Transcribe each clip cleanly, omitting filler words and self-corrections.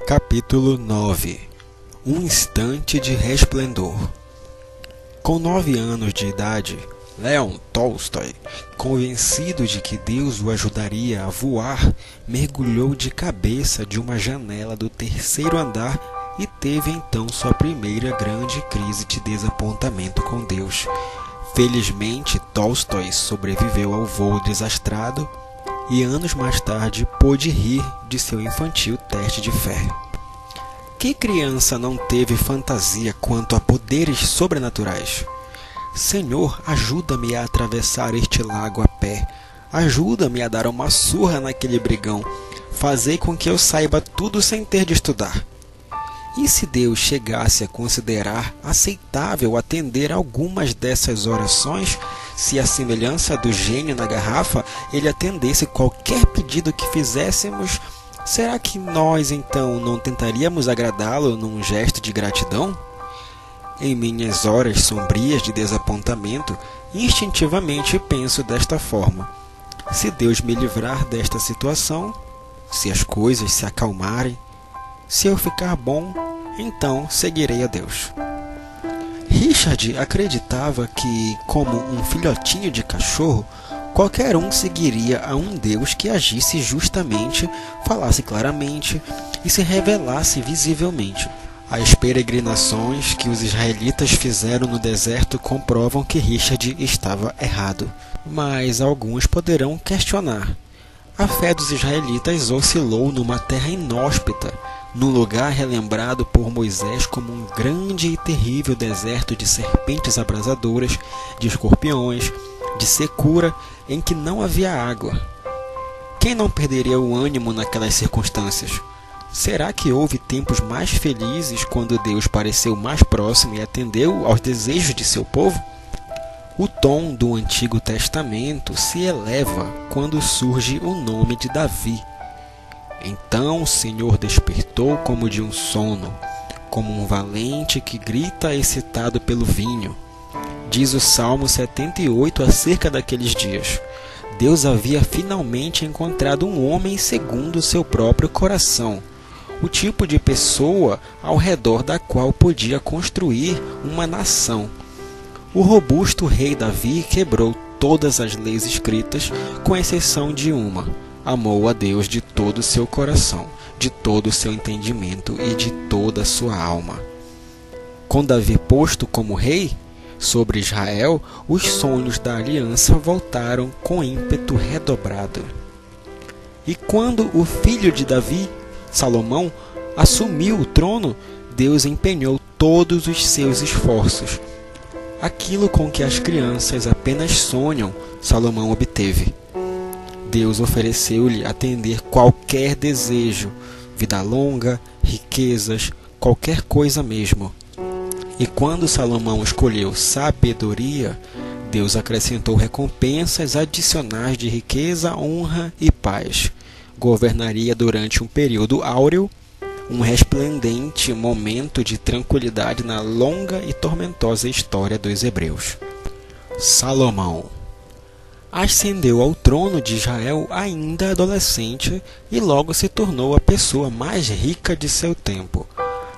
Capítulo 9. Um instante de resplendor. Com 9 anos de idade, Leon Tolstói, convencido de que Deus o ajudaria a voar, mergulhou de cabeça de uma janela do 3º andar e teve então sua primeira grande crise de desapontamento com Deus. Felizmente, Tolstói sobreviveu ao voo desastrado e anos mais tarde pôde rir de seu infantil teste de fé. Que criança não teve fantasia quanto a poderes sobrenaturais? Senhor, ajuda-me a atravessar este lago a pé. Ajuda-me a dar uma surra naquele brigão. Fazei com que eu saiba tudo sem ter de estudar. E se Deus chegasse a considerar aceitável atender algumas dessas orações, se à semelhança do gênio na garrafa, ele atendesse qualquer pedido que fizéssemos, será que nós então não tentaríamos agradá-lo num gesto de gratidão? Em minhas horas sombrias de desapontamento, instintivamente penso desta forma: se Deus me livrar desta situação, se as coisas se acalmarem, se eu ficar bom, então seguirei a Deus. Richard acreditava que, como um filhotinho de cachorro, qualquer um seguiria a um Deus que agisse justamente, falasse claramente e se revelasse visivelmente. As peregrinações que os israelitas fizeram no deserto comprovam que Richard estava errado. Mas alguns poderão questionar. A fé dos israelitas oscilou numa terra inóspita, num lugar relembrado por Moisés como um grande e terrível deserto de serpentes abrasadoras, de escorpiões, de secura, em que não havia água. Quem não perderia o ânimo naquelas circunstâncias? Será que houve tempos mais felizes quando Deus pareceu mais próximo e atendeu aos desejos de seu povo? O tom do Antigo Testamento se eleva quando surge o nome de Davi. Então o Senhor despertou como de um sono, como um valente que grita excitado pelo vinho. Diz o Salmo 78 acerca daqueles dias: Deus havia finalmente encontrado um homem segundo o seu próprio coração, o tipo de pessoa ao redor da qual podia construir uma nação. O robusto rei Davi quebrou todas as leis escritas, com exceção de uma: amou a Deus de todo o seu coração, de todo o seu entendimento e de toda a sua alma. Com Davi posto como rei sobre Israel, os sonhos da aliança voltaram com ímpeto redobrado. E quando o filho de Davi, Salomão, assumiu o trono, Deus empenhou todos os seus esforços. Aquilo com que as crianças apenas sonham, Salomão obteve. Deus ofereceu-lhe atender qualquer desejo, vida longa, riquezas, qualquer coisa mesmo. E quando Salomão escolheu sabedoria, Deus acrescentou recompensas adicionais de riqueza, honra e paz. Governaria durante um período áureo, um resplendente momento de tranquilidade na longa e tormentosa história dos hebreus. Salomão ascendeu ao trono de Israel ainda adolescente e logo se tornou a pessoa mais rica de seu tempo.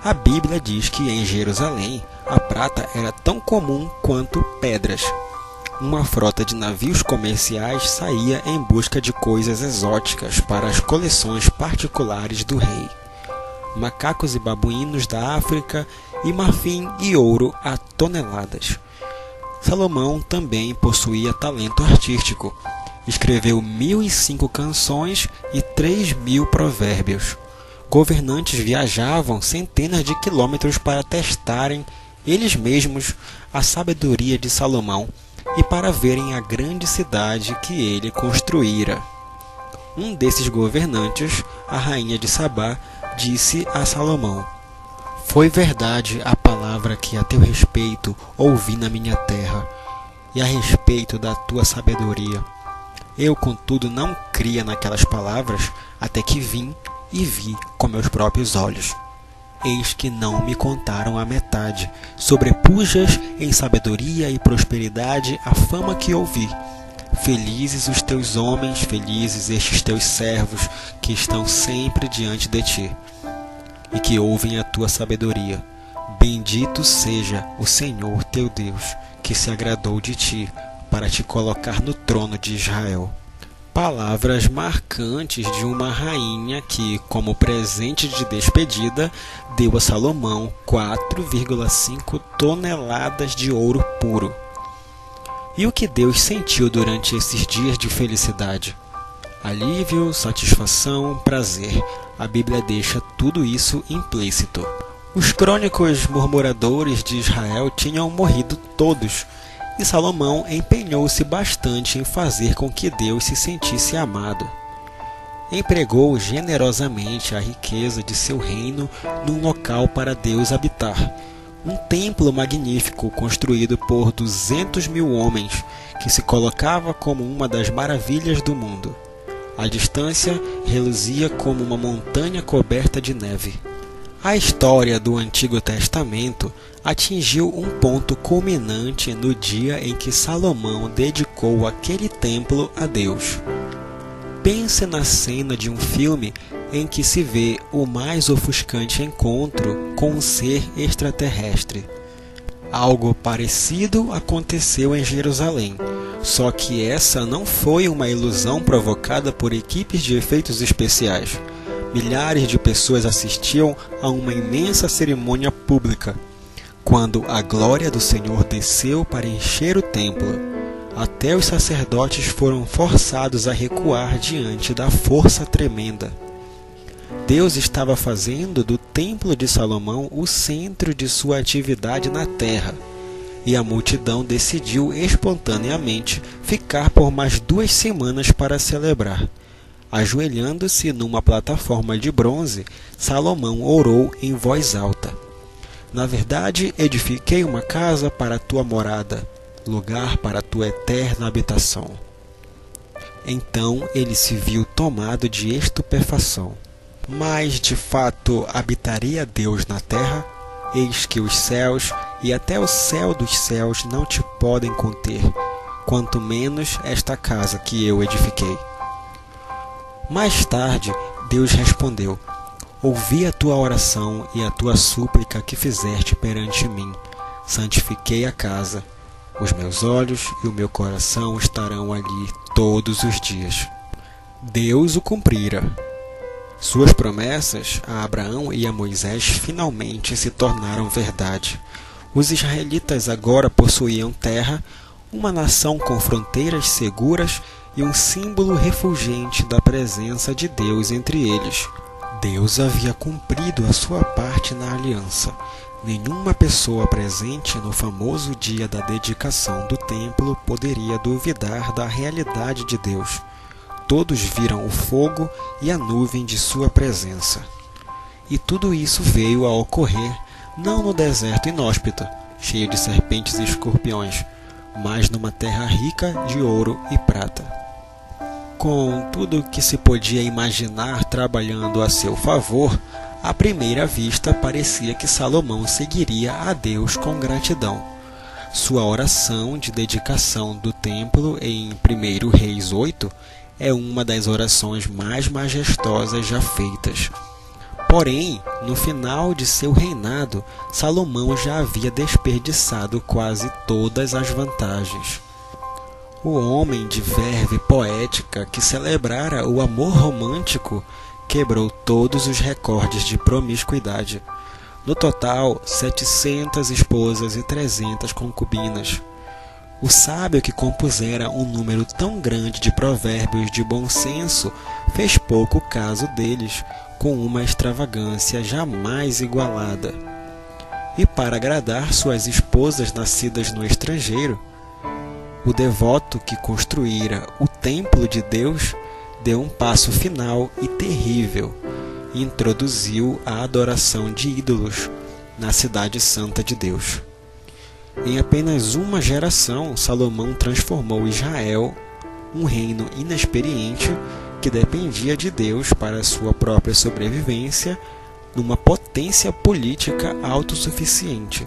A Bíblia diz que em Jerusalém a prata era tão comum quanto pedras. Uma frota de navios comerciais saía em busca de coisas exóticas para as coleções particulares do rei. Macacos e babuínos da África e marfim e ouro a toneladas. Salomão também possuía talento artístico. Escreveu 1.005 canções e 3.000 provérbios. Governantes viajavam centenas de quilômetros para testarem eles mesmos a sabedoria de Salomão e para verem a grande cidade que ele construíra. Um desses governantes, a rainha de Sabá, disse a Salomão: foi verdade a palavra que a teu respeito ouvi na minha terra, e a respeito da tua sabedoria. Eu, contudo, não cria naquelas palavras, até que vim e vi com meus próprios olhos. Eis que não me contaram a metade. Sobrepujas em sabedoria e prosperidade a fama que ouvi. Felizes os teus homens, felizes estes teus servos, que estão sempre diante de ti. e que ouvem a tua sabedoria. Bendito seja o Senhor teu Deus, que se agradou de ti, para te colocar no trono de Israel. Palavras marcantes de uma rainha que, como presente de despedida, deu a Salomão 4,5 toneladas de ouro puro. E o que Deus sentiu durante esses dias de felicidade? Alívio, satisfação, prazer. A Bíblia deixa tudo isso implícito. Os crônicos murmuradores de Israel tinham morrido todos, e Salomão empenhou-se bastante em fazer com que Deus se sentisse amado. Empregou generosamente a riqueza de seu reino num local para Deus habitar, um templo magnífico construído por 200.000 homens, que se colocava como uma das maravilhas do mundo. A distância reluzia como uma montanha coberta de neve. A história do Antigo Testamento atingiu um ponto culminante no dia em que Salomão dedicou aquele templo a Deus. Pense na cena de um filme em que se vê o mais ofuscante encontro com um ser extraterrestre. Algo parecido aconteceu em Jerusalém, só que essa não foi uma ilusão provocada por equipes de efeitos especiais. Milhares de pessoas assistiam a uma imensa cerimônia pública, quando a glória do Senhor desceu para encher o templo. Até os sacerdotes foram forçados a recuar diante da força tremenda. Deus estava fazendo do Templo de Salomão o centro de sua atividade na terra, e a multidão decidiu espontaneamente ficar por mais 2 semanas para celebrar. Ajoelhando-se numa plataforma de bronze, Salomão orou em voz alta: Na verdade, edifiquei uma casa para a tua morada, lugar para a tua eterna habitação. Então ele se viu tomado de estupefação. Mas, de fato, habitaria Deus na terra? Eis que os céus e até o céu dos céus não te podem conter, quanto menos esta casa que eu edifiquei. Mais tarde, Deus respondeu: Ouvi a tua oração e a tua súplica que fizeste perante mim. Santifiquei a casa. Os meus olhos e o meu coração estarão ali todos os dias. Deus o cumprira. Suas promessas a Abraão e a Moisés finalmente se tornaram verdade. Os israelitas agora possuíam terra, uma nação com fronteiras seguras e um símbolo refulgente da presença de Deus entre eles. Deus havia cumprido a sua parte na aliança. Nenhuma pessoa presente no famoso dia da dedicação do templo poderia duvidar da realidade de Deus. Todos viram o fogo e a nuvem de sua presença. E tudo isso veio a ocorrer não no deserto inóspito, cheio de serpentes e escorpiões, mas numa terra rica de ouro e prata. Com tudo que se podia imaginar trabalhando a seu favor, à primeira vista parecia que Salomão seguiria a Deus com gratidão. Sua oração de dedicação do templo em 1 Reis 8 é uma das orações mais majestosas já feitas. Porém, no final de seu reinado, Salomão já havia desperdiçado quase todas as vantagens. O homem de verve poética que celebrara o amor romântico quebrou todos os recordes de promiscuidade. No total, 700 esposas e 300 concubinas. O sábio que compusera um número tão grande de provérbios de bom senso fez pouco caso deles, com uma extravagância jamais igualada. E para agradar suas esposas nascidas no estrangeiro, o devoto que construíra o templo de Deus deu um passo final e terrível e introduziu a adoração de ídolos na cidade santa de Deus. Em apenas uma geração, Salomão transformou Israel, um reino inexperiente que dependia de Deus para sua própria sobrevivência, numa potência política autossuficiente.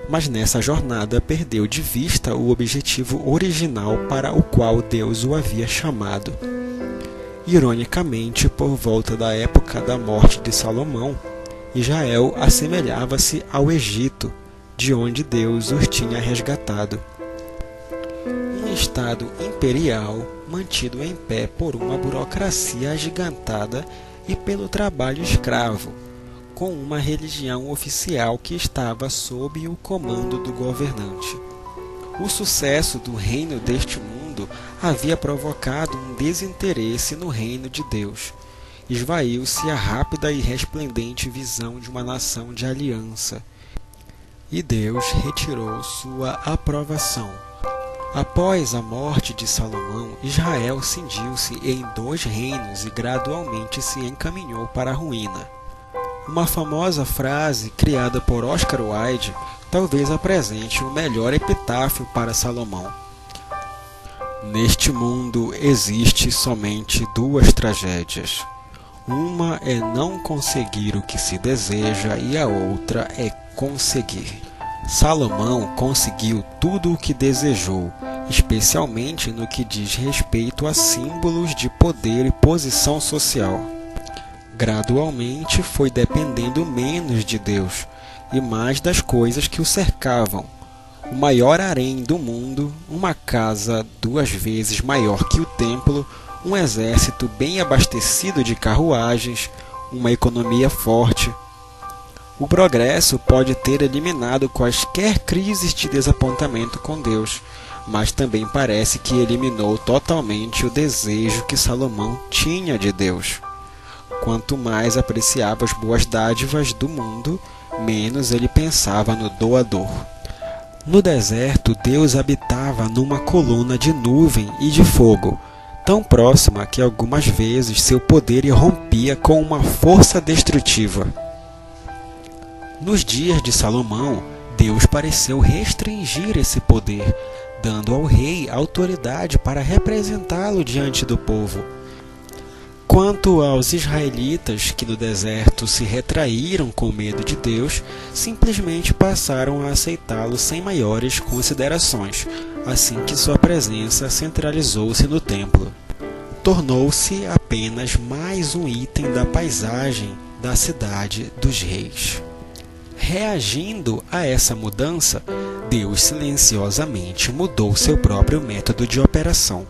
Mas nessa jornada perdeu de vista o objetivo original para o qual Deus o havia chamado. Ironicamente, por volta da época da morte de Salomão, Israel assemelhava-se ao Egito, de onde Deus os tinha resgatado. Um estado imperial mantido em pé por uma burocracia agigantada e pelo trabalho escravo, com uma religião oficial que estava sob o comando do governante. O sucesso do reino deste mundo havia provocado um desinteresse no reino de Deus. Esvaiu-se a rápida e resplendente visão de uma nação de aliança, e Deus retirou sua aprovação. Após a morte de Salomão, Israel cindiu-se em 2 reinos e gradualmente se encaminhou para a ruína. Uma famosa frase criada por Oscar Wilde talvez apresente o melhor epitáfio para Salomão. Neste mundo existe somente 2 tragédias. Uma é não conseguir o que se deseja e a outra é conseguir. Salomão conseguiu tudo o que desejou, especialmente no que diz respeito a símbolos de poder e posição social. Gradualmente foi dependendo menos de Deus e mais das coisas que o cercavam. O maior harém do mundo, uma casa 2 vezes maior que o templo, um exército bem abastecido de carruagens, uma economia forte. O progresso pode ter eliminado quaisquer crises de desapontamento com Deus, mas também parece que eliminou totalmente o desejo que Salomão tinha de Deus. Quanto mais apreciava as boas dádivas do mundo, menos ele pensava no doador. No deserto, Deus habitava numa coluna de nuvem e de fogo, tão próxima que algumas vezes seu poder irrompia com uma força destrutiva. Nos dias de Salomão, Deus pareceu restringir esse poder, dando ao rei autoridade para representá-lo diante do povo. Quanto aos israelitas que no deserto se retraíram com medo de Deus, simplesmente passaram a aceitá-lo sem maiores considerações, assim que sua presença centralizou-se no templo. Tornou-se apenas mais um item da paisagem da cidade dos reis. Reagindo a essa mudança, Deus silenciosamente mudou seu próprio método de operação.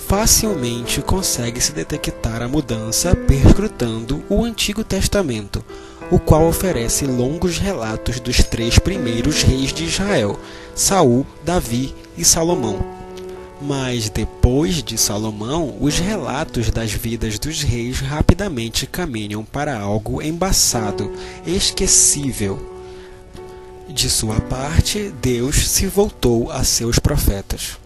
Facilmente consegue-se detectar a mudança perscrutando o Antigo Testamento, o qual oferece longos relatos dos 3 primeiros reis de Israel, Saul, Davi e Salomão. Mas depois de Salomão, os relatos das vidas dos reis rapidamente caminham para algo embaçado, esquecível. De sua parte, Deus se voltou a seus profetas.